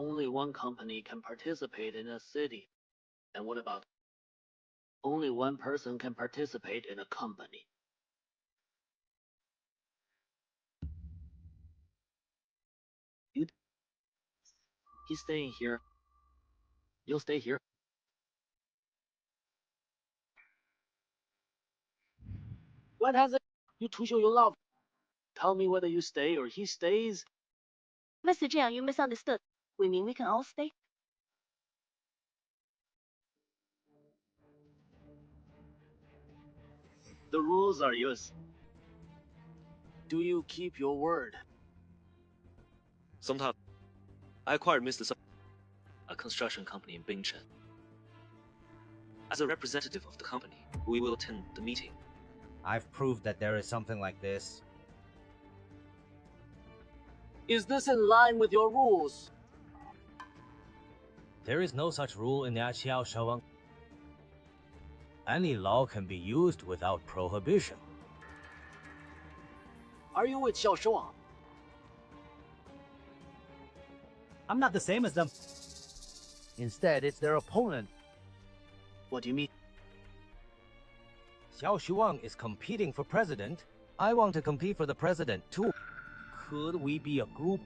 only one company can participate in a city. And what about only one person can participate in a company? He's staying here. You'll stay here. What has it? You two show your love. Tell me whether you stay or he stays. What's the jam? You misunderstood. We mean we can all stay. The rules are yours. Do you keep your word? Sometime, I acquired Mr. a construction company in Bingchen. As a representative of the company, we will attend the meeting. I've proved that there is something like this. Is this in line with your rules? There is no such rule in the Xiao Shawang. Any law can be used without prohibition. Are you with Xiao Shuang? I'm not the same as them. Instead, it's their opponent. What do you mean? Xiao Shuang is competing for president. I want to compete for the president too. Could we be a group?